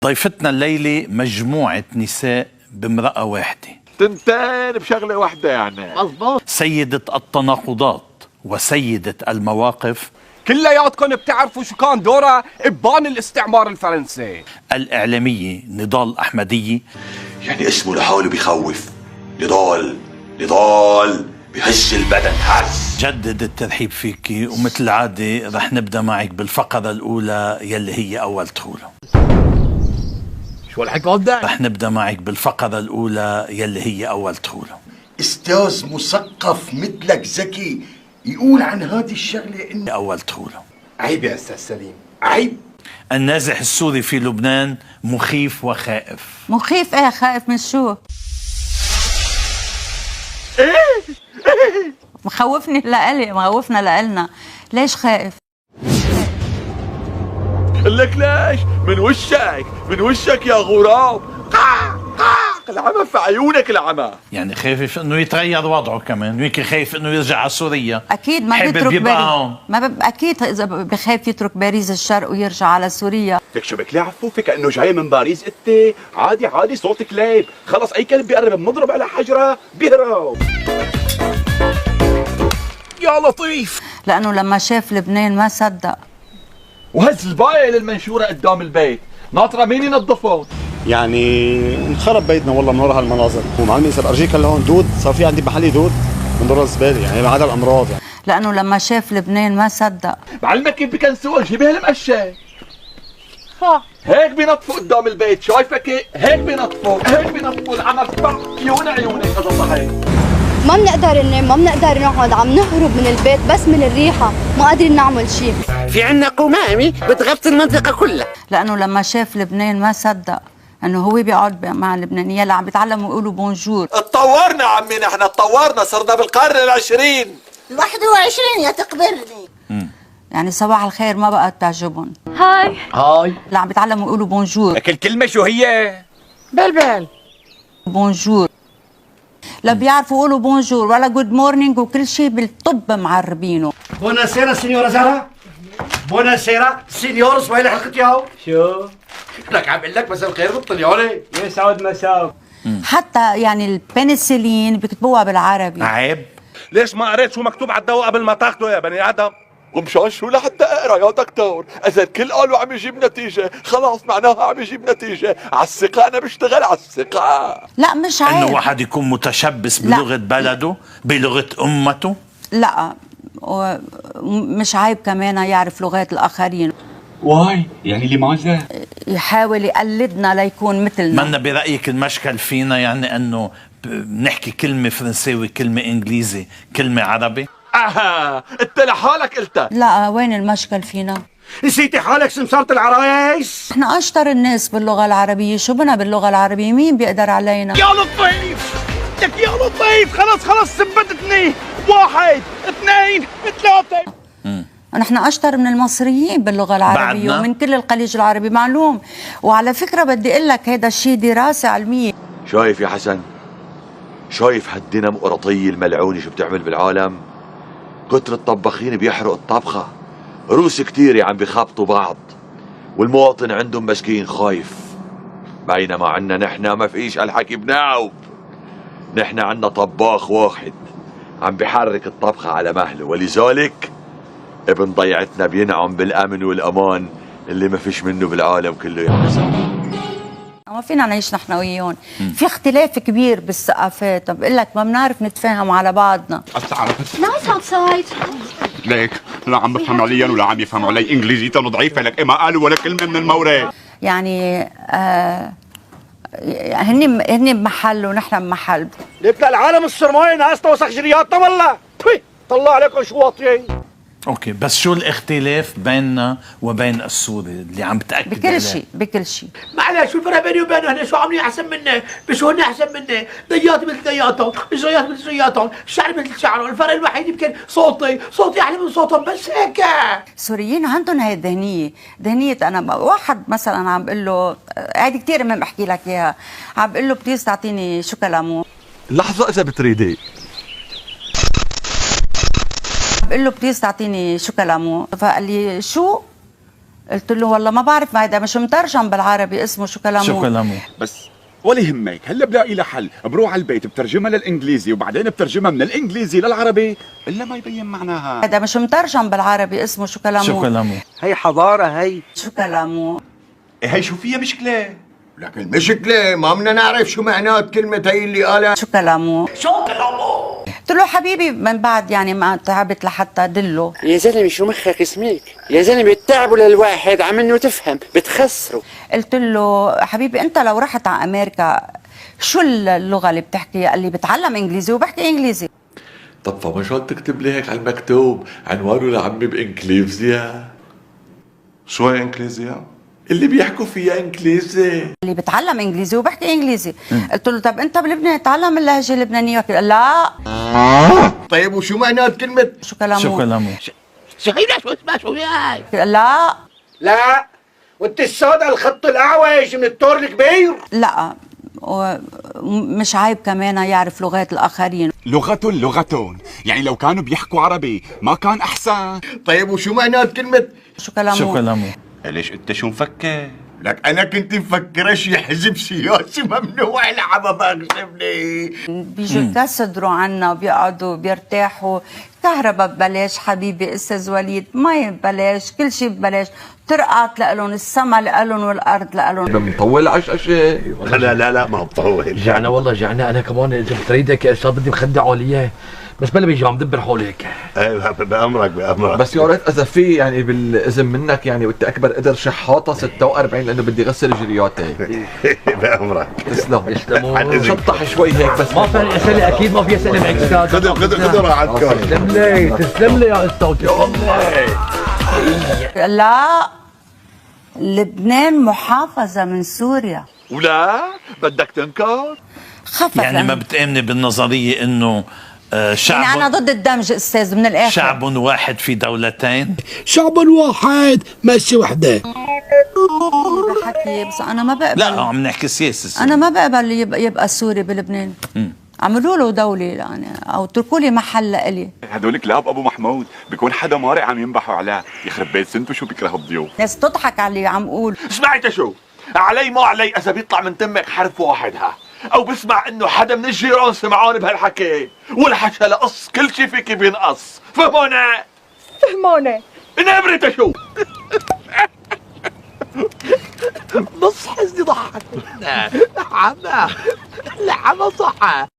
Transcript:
ضيفتنا الليلة مجموعة نساء بامرأة واحدة، تنتين بشغلة واحدة يعني. مظبوط. سيدة التناقضات وسيدة المواقف، كلياتكم بتعرفوا شو كان دورها ابان الاستعمار الفرنسي. الإعلامية نضال أحمدية، يعني اسمه لحاله بيخوف. نضال بهز البدن هز. جدد الترحيب فيكي، ومثل العادة رح نبدأ معك بالفقرة الأولى يلي هي أول دخوله. شو الحكي ده؟ رح نبدأ معك بالفقرة الأولى يلي هي أول دخوله. استاذ مثقف مثلك ذكي يقول عن هذه الشغلة إنه أول دخوله. عيب يا أستاذ سليم، عيب. النازح السوري في لبنان مخيف وخائف. مخيف ايه؟ خايف من شو؟ مخوفني لإلي، مخوفنا لإلنا. ليش خايف؟ لك ليش؟ من وشك يا غراب. العمى في عيونك العمى. يعني خايف انه يتغير وضعه كمان، ويمكن خايف انه يرجع على سوريا. اكيد ما حابب بيترك يبقى باريس. هون. اكيد اذا بخاف يترك باريس الشرق ويرجع على سوريا. لك شو بك ليه عفوفي كأنه جاي من باريس انت؟ عادي صوت كليب، خلص اي كلب بيقرب بنضرب على حجره بيهرب. يا لطيف. لانه لما شاف لبنان ما صدق. وهز البايل المنشورة قدام البيت، ناطرة مين ينظفهم؟ يعني انخرب بيتنا والله من وراء هالمناظر. ومعلمي صار ارجيك هون دود، صار في عندي محلي دود من ضرر الزباله، يعني هذا الامراض يعني. لانه لما شاف لبنان ما صدق. بعلمك كيف بكنسوها، جيبها المقشة. هيك بينطفوا قدام البيت، شايفك هيك بينطفوا العمى عيونك الله هيك. ما بنقدر ننام، ما بنقدر نقعد، عم نهرب من البيت بس من الريحة، ما قادرين نعمل شيء. في عنا قمامي بتغطي المنطقة كلها. لأنه لما شاف لبنان ما صدق أنه هو بيقعد مع اللبنانيين اللي عم بيتعلموا يقولوا بونجور. اتطورنا عمي، نحن اتطورنا، صرنا بالقرن ال20. 21 يا تقبرني. يعني صباح الخير ما بقت تعجبهم. هاي اللي عم بيتعلموا يقولوا بونجور. لك الكلمة شو هي؟ بلبل بونجور. لا بيعرفوا يقولوا بونجور ولا جود مورنينج، وكل شيء بالطب معربينه. بوناسيرا سينيورا زهرة، بوناسيرا سينيور سويلي حلقة ياهو. شو؟ لك عم بقول لك مساء الخير بطلي علي. يسعد مساك. حتى يعني البنسلين بيكتبوها بالعربي. عيب. ليش ما قريت شو مكتوب على الدواء قبل ما تاخده يا بني آدم؟ ومشان شو لحتى اقرا يا دكتور؟ اذا الكل قالوا عم يجيب نتيجه، خلاص معناها عم يجيب نتيجه، على الثقه انا بشتغل على الثقه. لا مش عيب. انه واحد يكون متشبث بلغة بلده، بلغة امته. لا مش عيب كمان يعرف لغات الآخرين. واي يعني لماذا؟ يحاول يقلدنا ليكون مثلنا. منا برأيك المشكل فينا يعني انه نحكي كلمة فرنساوي، كلمة انجليزي، كلمة عربي؟ اها انت لحالك قلتها. لا وين المشكل فينا؟ نسيتي حالك سمسارة العرايس؟ احنا اشطر الناس باللغة العربية، شو بنا باللغة العربية؟ مين بيقدر علينا؟ يا لطيف لك يا لطيف، خلص ثبتتني. 1 2 3. نحن اشطر من المصريين باللغة العربية بعدنا؟ ومن كل الخليج العربي، معلوم. وعلى فكرة بدي اقول لك هذا الشيء دراسة علمية. شايف يا حسن؟ شايف هالدينام قرطي الملعونة شو بتعمل بالعالم؟ كتر الطباخين بيحرق الطبخة، روس كتير عم بيخبطوا بعض، والمواطن عندهم مسكين خايف. بينما عنا نحن ما فيش هالحكي بنعوب. نحن عنا طباخ واحد عم بيحرك الطبخة على مهله، ولذلك ابن ضيعتنا بينعم بالأمن والأمان اللي ما فيش منه بالعالم كله يا حسن. ما فينا نعيش نحن وياهم، في اختلاف كبير بالثقافات. بقول لك ما بنعرف نتفاهم على بعضنا. نايس اوتسايد. ليك لا عم بفهم عليا ولا عم يفهموا علي، انجليزيتهم ضعيفه، لك ما قالوا ولا كلمه من المورد. يعني هن بمحل ونحن بمحل. لبنا العالم السرماية ناس توسخ جرياتنا والله. طلع عليكم شو واطيين. اوكي، بس شو الاختلاف بيننا وبين السوري اللي عم بتأكد عليه؟ بكل شيء. معلش شو الفرق بيني وبينه؟ هن شو عاملين احسن مني؟ بس هن احسن مني، ضياتي مثل ضياتهم، جريات مثل جرياتهم، شعري مثل شعرهم، الفرق الوحيد يمكن صوتي احلى من صوتهم، بس هيك. السوريين عندهم هاي الذهنية أنا واحد مثلا عم بقول له، هيدي كثير مهم أحكي لك إياها، عم بقول له بليز تعطيني شوكولامو. لحظة إذا بتريدي. بقول له بليز تعطيني شوكولامو، فقال لي شو؟ قلت له والله ما بعرف، ما هيدا مش مترجم بالعربي، اسمه شو كلامه. شو كلامه؟ بس ولا يهمك، هلا بلاقي لها حل. بروح على البيت بترجمها للانجليزي وبعدين بترجمها من الانجليزي للعربي الا ما يبين معناها. هيدا مش مترجم بالعربي، اسمه شو كلامه. شو كلامه؟ هي حضارة هي. شو كلامه. إيه هي شو فيها مشكلة؟ لكن المشكلة ما بدنا نعرف شو معنات كلمة هي اللي قالها. شو كلامه. شو كلامه؟ قلت له حبيبي من بعد يعني ما تعبت لحتى ادله. يا زلمه شو مخك اسميك؟ يا زلمه بتتعبوا للواحد عم انه تفهم، بتخسروا. قلت له حبيبي انت لو رحت على امريكا شو اللغه اللي بتحكيها؟ قال لي بتعلم انجليزي وبحكي انجليزي. طب فما شو تكتب لي هيك على المكتوب عنوانه لعمي بانجليزيا؟ شو هي انجليزيا؟ اللي بيحكوا فيها انجليزي. اللي بتعلم انجليزي وبحكي انجليزي. قلت له طب انت بلبنان تعلم اللهجه اللبنانيه. قال لا. طيب وشو معنات كلمة؟ شو كلامه. شو كلامه؟ شو هي شو اسمها شو هي؟ قال لا. لا وانت السوداء الخط الاعوج من التور الكبير. لا مش عيب كمان يعرف لغات الاخرين. لغتهم، يعني لو كانوا بيحكوا عربي ما كان احسن. طيب وشو معنات كلمة؟ شو كلامه. شو كلامه؟ ليش انت شو مفكر؟ لك انا كنت مفكره شي حزب سياسي ممنوع العبها بغزبني. بيجوا يكسدروا عنا وبيقعدوا بيرتاحوا. كهرباء ببلاش حبيبي استاذ وليد، مي ببلاش، كل شيء ببلاش، طرقات لإلهم، السما لإلهم والارض لإلهم. مطول عشقشة؟ لا ما بطول. جعنا والله جعنا. انا كمان اذا بتريدك يا استاذ بدي مخدع عليا، بس بلا بيجي عم دبر حولك. ايه بامرك بس يا ريت اذا في يعني بالاذن منك يعني وانت اكبر قدر شحاطه 46 لانه بدي غسل رجلياتي. بامرك. تسلم. يسلمون. شطح شوي هيك بس. ما في اسئله، اكيد ما في اسئله معك استاذ. خذوا راحتكم. تسلم لي يا استاذ. لا لبنان محافظه من سوريا. ولا بدك تنكر؟ خفت يعني ما بتآمني بالنظريه انه شعب، يعني انا ضد الدمج استاذ من الاخر. شعب واحد في دولتين. شعب واحد ماشي وحده. حكي بس انا ما بقبل. لا عم نحكي سياسه. انا ما بقبل يبقى سوري بلبنان. عملوا له دولة يعني او اتركوا لي محل لإلي. هدول كلاب ابو محمود، بيكون حدا مارق عم ينبحوا عليه، يخرب بيت سنته شو بيكره الضيوف. ناس تضحك على اللي عم قول. سمعت شو؟ علي ما علي اذا بيطلع من تمك حرف واحد او بسمع انه حدا من الجيران سمعان بهالحكي والحكى لقص كل شي فيك بينقص. فهمونا؟ نبرة شو؟ نص حزني ضحك. نعم صح.